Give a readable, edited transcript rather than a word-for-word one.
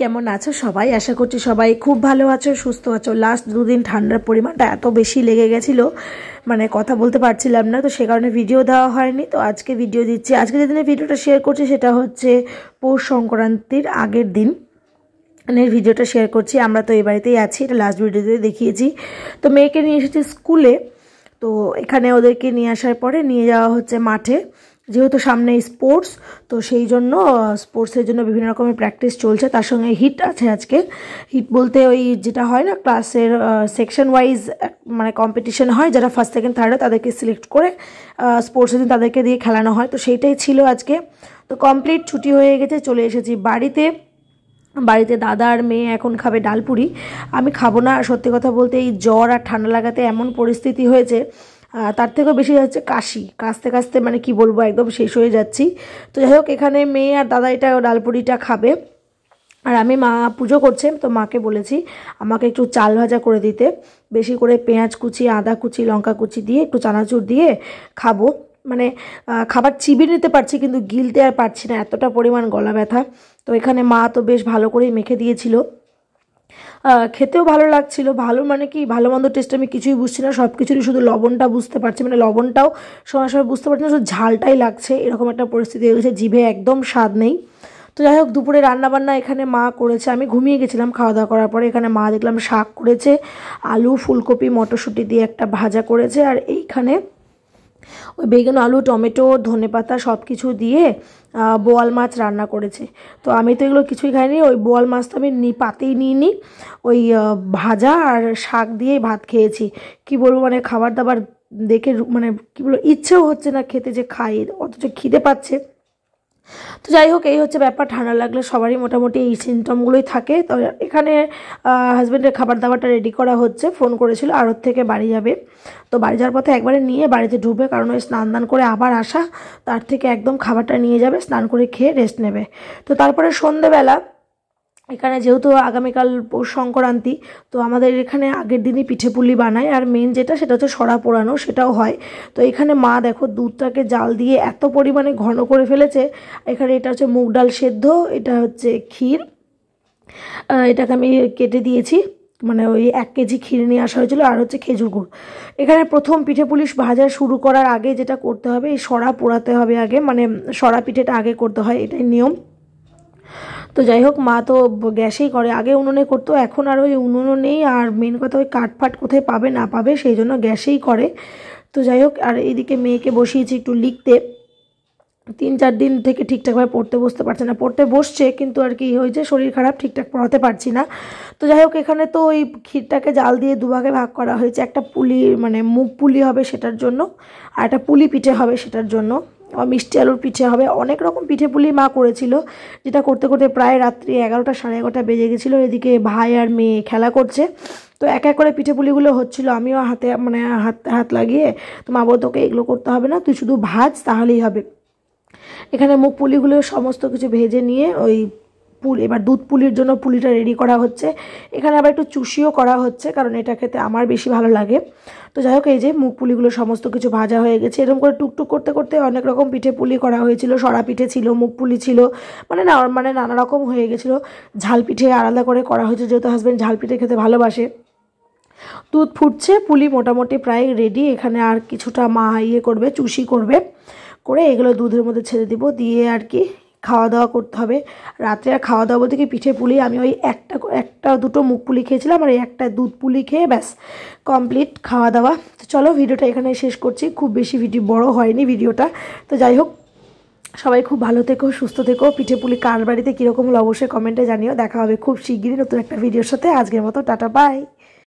কেমন আছো সবাই? আশা করছি সবাই খুব ভালো আছো, সুস্থ আছো। লাস্ট দুদিন ঠান্ডার পরিমাণটা এত বেশি লেগে গেছিলো, মানে কথা বলতে পারছিলাম না, তো সে কারণে ভিডিও দেওয়া হয়নি। তো আজকে ভিডিও দিচ্ছি। আজকে যেদিনে ভিডিওটা শেয়ার করছি সেটা হচ্ছে পৌষ সংক্রান্তির আগের দিন ভিডিওটা শেয়ার করছি। আমরা তো এই বাড়িতেই আছি, এটা লাস্ট ভিডিওতে দেখিয়েছি। তো মেয়েকে নিয়ে এসেছি স্কুলে, তো এখানে ওদেরকে নিয়ে আসার পরে নিয়ে যাওয়া হচ্ছে মাঠে, যেহেতু সামনে স্পোর্টস, তো সেই জন্য স্পোর্টসের জন্য বিভিন্ন রকমের প্র্যাকটিস চলছে। তার সঙ্গে হিট আছে আজকে। হিট বলতে ওই যেটা হয় না, ক্লাসের সেকশন ওয়াইজ মানে কম্পিটিশন হয়, যারা ফার্স্ট সেকেন্ড থার্ড হয় তাদেরকে সিলেক্ট করে স্পোর্টসের দিন তাদেরকে দিয়ে খেলানো হয়। তো সেইটাই ছিল আজকে। তো কমপ্লিট ছুটি হয়ে গেছে, চলে এসেছি বাড়িতে। দাদা আর মেয়ে এখন খাবে ডালপুরি, আমি খাবো না। সত্যি কথা বলতে এই জ্বর আর ঠান্ডা লাগাতে এমন পরিস্থিতি হয়েছে, তার থেকেও বেশি যাচ্ছে কাশতে কাশতে মানে কি বলবো, একদম শেষ হয়ে যাচ্ছি। তো যাই হোক, এখানে মেয়ে আর দাদা এটা ডালপুরিটা খাবে, আর আমি মা পুজো করছে, তো মাকে বলেছি আমাকে একটু চাল ভাজা করে দিতে, বেশি করে পেঁয়াজ কুচি, আদা কুচি, লঙ্কা কুচি দিয়ে একটু চানাচুর দিয়ে খাবো। মানে খাবার চিবিয়ে নিতে পারছি কিন্তু গিলতে আর পারছি না, এতটা পরিমাণ গলা ব্যথা। তো এখানে মা তো বেশ ভালো করেই মেখে দিয়েছিল, খেতেও ভালো লাগছিল। ভালো মানে কি, ভালো মন্দ টেস্ট আমি কিছুই বুঝছি না, সব কিছুরই শুধু লবণটা বুঝতে পারছি, মানে লবণটাও সময় সময় বুঝতে পারছি না, শুধু ঝালটাই লাগছে, এরকম একটা পরিস্থিতি হয়ে গেছে, জিভে একদম স্বাদ নেই। তো যাই হোক, দুপুরে রান্নাবান্না এখানে মা করেছে, আমি ঘুমিয়ে গেছিলাম খাওয়া দাওয়া করার পরে। এখানে মা দেখলাম শাক করেছে, আলু ফুলকপি মটরশুঁটি দিয়ে একটা ভাজা করেছে, আর এইখানে ওই বেগুন আলু টমেটো ধনেপাতা সব কিছু দিয়ে বোয়াল মাছ রান্না করেছে। তো আমি তো এগুলো কিছুই খাইনি, ওই বোয়াল মাছ তো আমি পাতেই নিইনি, ওই ভাজা আর শাক দিয়েই ভাত খেয়েছি। কি বলবো, মানে খাবার দাবার দেখে মানে কী বলবো, ইচ্ছেও হচ্ছে না খেতে যে খাই, অথচ খিদে পাচ্ছে। তো যাই হোক, এই হচ্ছে ব্যাপার। ঠান্ডা লাগলে সবারই মোটামুটি এই সিমটমগুলোই থাকে। তো এখানে হাজব্যান্ডের খাবার দাবারটা রেডি করা হচ্ছে, ফোন করেছিল আড়ত থেকে বাড়ি যাবে, তো বাড়ি যাওয়ার পথে একবারে নিয়ে বাড়িতে ঢুকবে, কারণ ওই স্নান দান করে আবার আসা, তার থেকে একদম খাবারটা নিয়ে যাবে, স্নান করে খেয়ে রেস্ট নেবে। তো তারপরে সন্ধেবেলা এখানে যেহেতু আগামীকাল পৌষ সংক্রান্তি, তো আমাদের এখানে আগের দিনই পিঠে পুলি বানায়, আর মেন যেটা সেটা হচ্ছে সরা পোড়ানো, সেটাও হয়। তো এখানে মা দেখো দুধটাকে জাল দিয়ে এত পরিমাণে ঘন করে ফেলেছে। এখানে এটা হচ্ছে মুগ ডাল সেদ্ধ, এটা হচ্ছে ক্ষীর, এটাকে আমি কেটে দিয়েছি, মানে ওই 1 কেজি ক্ষীর নিয়ে আসা হয়েছিল, আর হচ্ছে খেজুর গুড়। এখানে প্রথম পিঠে পুলি ভাজা শুরু করার আগে যেটা করতে হবে, এই সরা পোড়াতে হবে আগে, মানে সরা পিঠেটা আগে করতে হয়, এটাই নিয়ম। তো যাই হোক, মা তো গ্যাসেই করে, আগে উনুনে করতো, এখন আর ওই উনুনও নেই, আর মেন কথা ওই কাঠফাট কোথায় পাবে না পাবে, সেই জন্য গ্যাসেই করে। তো যাই হোক, আর এইদিকে মেয়েকে বসিয়েছি একটু লিখতে, 3-4 দিন থেকে ঠিকঠাকভাবে পড়তে বসতে পারছে না, পড়তে বসছে কিন্তু আর কি হয়েছে, শরীর খারাপ, ঠিকঠাক পড়াতে পারছি না। তো যাই হোক, এখানে তো ওই ক্ষীরটাকে জাল দিয়ে দুভাগে ভাগ করা হয়েছে, একটা পুলি মানে মুগ পুলি হবে সেটার জন্য, আর একটা পুলি পিঠে হবে সেটার জন্য, মিষ্টি আলুর পিঠে হবে, অনেক রকম পিঠে পুলি মা করেছিল, যেটা করতে করতে প্রায় রাত্রি 11টা 11:30 বেজে গেছিলো। এদিকে ভাই আর মেয়ে খেলা করছে, তো এক এক করে পিঠে পুলিগুলো হচ্ছিলো, আমিও হাতে মানে হাত লাগিয়ে, তো মা বলতো তোকে এগুলো করতে হবে না, তুই শুধু ভাজ তাহলেই হবে। এখানে মুগ পুলিগুলো সমস্ত কিছু ভেজে নিয়ে ওই এবার দুধ পুলির জন্য পুলিটা রেডি করা হচ্ছে। এখানে আবার একটু চুষিও করা হচ্ছে, কারণ এটা খেতে আমার বেশি ভালো লাগে। তো যাই হোক, এই যে মুগ পুলিগুলো সমস্ত কিছু ভাজা হয়ে গেছে, এরকম করে টুকটুক করতে করতে অনেক রকম পিঠে পুলি করা হয়েছিল, সরা পিঠে ছিল, মুগ পুলি ছিল, মানে নানা রকম হয়ে গেছিলো। ঝাল পিঠে আলাদা করে করা হয়েছে, যেহেতু হাজব্যান্ড ঝাল পিঠে খেতে ভালোবাসে। দুধ ফুটছে, পুলি মোটামুটি প্রায় রেডি। এখানে আর কিছুটা মা করবে, চুষি করবে, করে এগুলো দুধের মধ্যে ছেড়ে দিব, দিয়ে আর কি খাওয়া দাওয়া করতে হবে। রাত্রে আর খাওয়া দাওয়া বলতে কি, পিঠে পুলি আমি ওই একটা দুটো মুগ পুলি খেয়েছিলাম, আর এই একটা দুধ পুলি খেয়ে ব্যাস কমপ্লিট খাওয়া দাওয়া। তো চলো, ভিডিওটা এখানে শেষ করছি, খুব বেশি বড় হয়নি ভিডিওটা। তো যাই হোক, সবাই খুব ভালো থেকো, সুস্থ থেকো। পিঠে পুলি কার বাড়িতে কীরকম হলো অবশ্যই কমেন্টে জানিও। দেখা হবে খুব শিগগিরই নতুন একটা ভিডিওর সাথে। আজকের মতো টাটা, বাই।